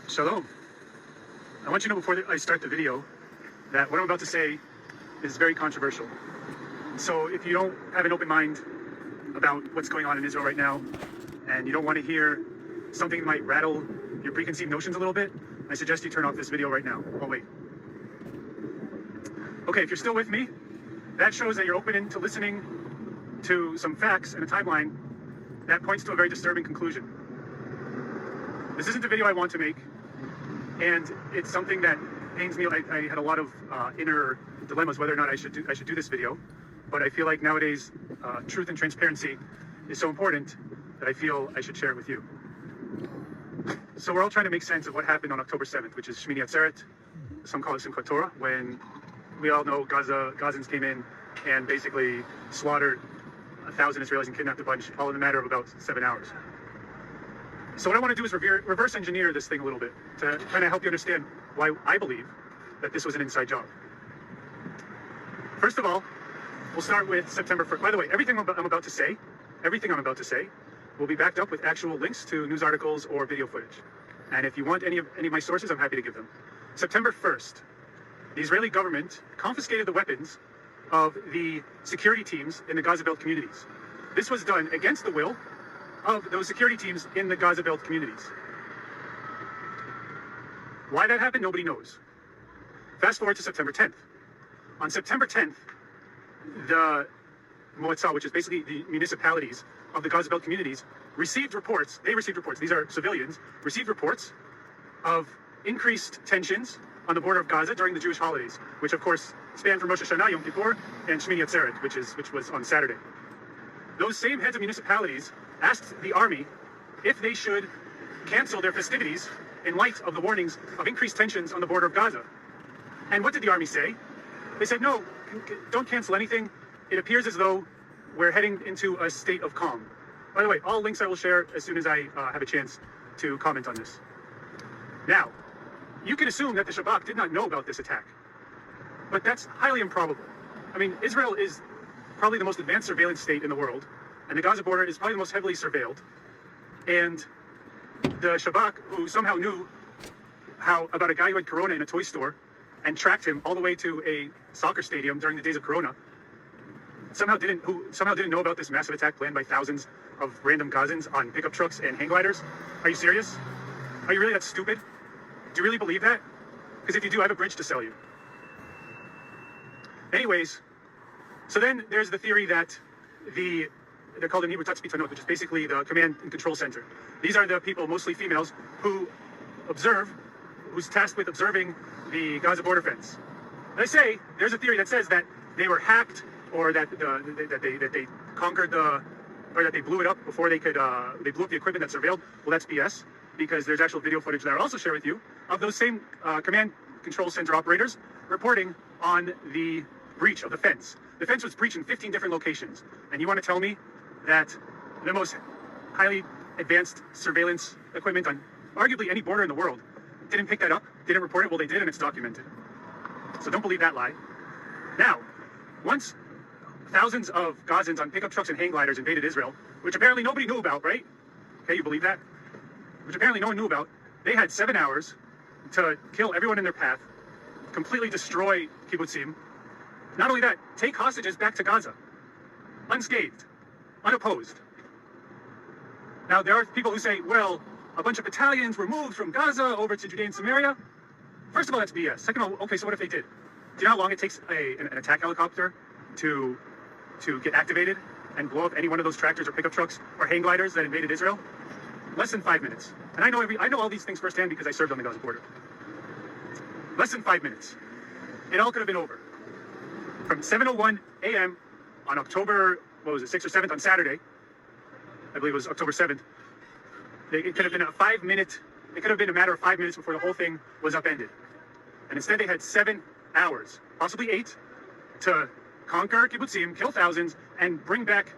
Shalom. I want you to know before I start the video that what I'm about to say is very controversial. So if you don't have an open mind about what's going on in Israel right now, and you don't want to hear something that might rattle your preconceived notions a little bit, I suggest you turn off this video right now. Oh, wait. Okay, if you're still with me, that shows that you're open to listening to some facts and a timeline that points to a very disturbing conclusion. This isn't the video I want to make, and it's something that pains me. I had a lot of inner dilemmas whether or not I should do this video, but I feel like nowadays truth and transparency is so important that I feel I should share it with you. So we're all trying to make sense of what happened on October 7th, which is Shmini Atzeret. Some call it Simchat Torah, when we all know Gazans came in and basically slaughtered 1,000 Israelis and kidnapped a bunch, all in a matter of about 7 hours. So what I want to do is reverse engineer this thing a little bit to kind of help you understand why I believe that this was an inside job. First of all, we'll start with September 1st. By the way, everything I'm about to say will be backed up with actual links to news articles or video footage. And if you want any of my sources, I'm happy to give them. September 1st, the Israeli government confiscated the weapons of the security teams in the Gaza Belt communities. This was done against the will of those security teams in the Gaza Belt communities. Why that happened, nobody knows. Fast forward to September 10th. On September 10th, the Moatzah, which is basically the municipalities of the Gaza Belt communities, received reports, these are civilians, received reports of increased tensions on the border of Gaza during the Jewish holidays, which of course span from Rosh Hashanah, Yom Kippur, and Shmini Atzeret, which was on Saturday. Those same heads of municipalities asked the army if they should cancel their festivities in light of the warnings of increased tensions on the border of Gaza. And what did the army say? They said, no, don't cancel anything. It appears as though we're heading into a state of calm. By the way, all links I will share as soon as I have a chance to comment on this. Now, you can assume that the Shabak did not know about this attack, but that's highly improbable. I mean, Israel is probably the most advanced surveillance state in the world, and the Gaza border is probably the most heavily surveilled. And the Shabak, who somehow knew about a guy who had Corona in a toy store and tracked him all the way to a soccer stadium during the days of Corona, somehow didn't know about this massive attack planned by thousands of random Gazans on pickup trucks and hang gliders. Are you serious? Are you really that stupid? Do you really believe that? Because if you do, I have a bridge to sell you. Anyways, so then there's the theory that they're called the Nibur Tatzpitanot, which is basically the command and control center. These are the people, mostly females, who's tasked with observing the Gaza border fence. They say there's a theory that says that they were hacked, or that they conquered or that they blew it up before they blew up the equipment that surveilled. Well, that's BS, because there's actual video footage that I'll also share with you of those same command control center operators reporting on the breach of the fence. The fence was breached in 15 different locations, and you want to tell me that the most highly advanced surveillance equipment on arguably any border in the world didn't pick that up, didn't report it? Well, they did, and it's documented. So don't believe that lie. Now, once thousands of Gazans on pickup trucks and hang gliders invaded Israel, which apparently nobody knew about, right? Okay, you believe that? Which apparently no one knew about. They had 7 hours to kill everyone in their path, completely destroy kibbutzim. Not only that, take hostages back to Gaza, unscathed, unopposed. Now, there are people who say, well, a bunch of battalions were moved from Gaza over to Judea and Samaria. First of all, that's BS. Second of all, okay, so what if they did? Do you know how long it takes an attack helicopter to get activated and blow up any one of those tractors or pickup trucks or hang gliders that invaded Israel? Less than 5 minutes. And I know all these things firsthand because I served on the Gaza border. Less than 5 minutes. It all could have been over. From 7:01 a.m. on October, 6th or 7th on Saturday, I believe it was October 7th, it could have been a matter of 5 minutes before the whole thing was upended. And instead they had 7 hours, possibly 8, to conquer kibbutzim, kill thousands, and bring back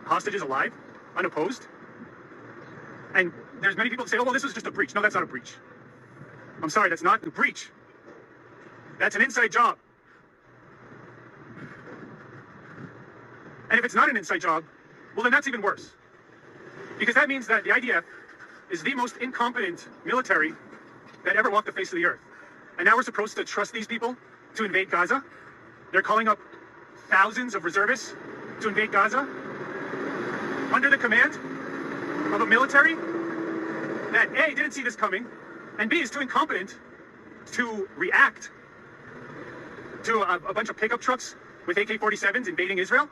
hostages alive, unopposed. And there's many people that say, oh, well, this was just a breach. No, that's not a breach. I'm sorry, that's not a breach. That's an inside job. And if it's not an inside job, well, then that's even worse. Because that means that the IDF is the most incompetent military that ever walked the face of the earth. And now we're supposed to trust these people to invade Gaza? They're calling up thousands of reservists to invade Gaza under the command of a military that A, didn't see this coming, and B, is too incompetent to react to a bunch of pickup trucks with AK-47s invading Israel?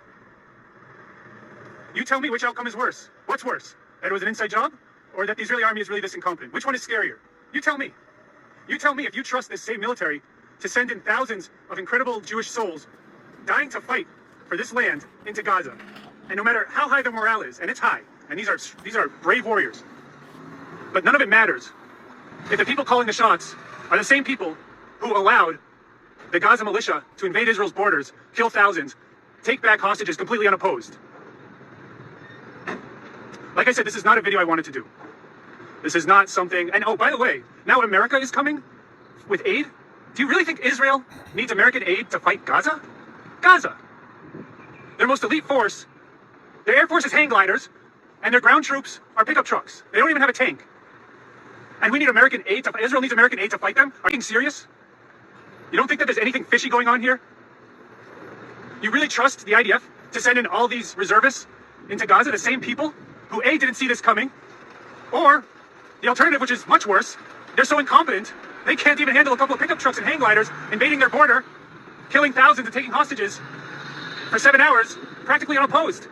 You tell me which outcome is worse. What's worse? That it was an inside job? Or that the Israeli army is really this incompetent? Which one is scarier? You tell me. You tell me if you trust this same military to send in thousands of incredible Jewish souls dying to fight for this land into Gaza. And no matter how high their morale is, and it's high, and these are brave warriors, but none of it matters if the people calling the shots are the same people who allowed the Gaza militia to invade Israel's borders, kill thousands, take back hostages completely unopposed. Like I said, this is not a video I wanted to do. This is not something, and oh, by the way, now America is coming with aid? Do you really think Israel needs American aid to fight Gaza? Gaza. Their most elite force, their air force is hang gliders, and their ground troops are pickup trucks. They don't even have a tank. And we need American aid Israel needs American aid to fight them? Are you being serious? You don't think that there's anything fishy going on here? You really trust the IDF to send in all these reservists into Gaza, the same people who A, didn't see this coming, or the alternative, which is much worse, they're so incompetent, they can't even handle a couple of pickup trucks and hang gliders invading their border, killing thousands and taking hostages for 7 hours, practically unopposed.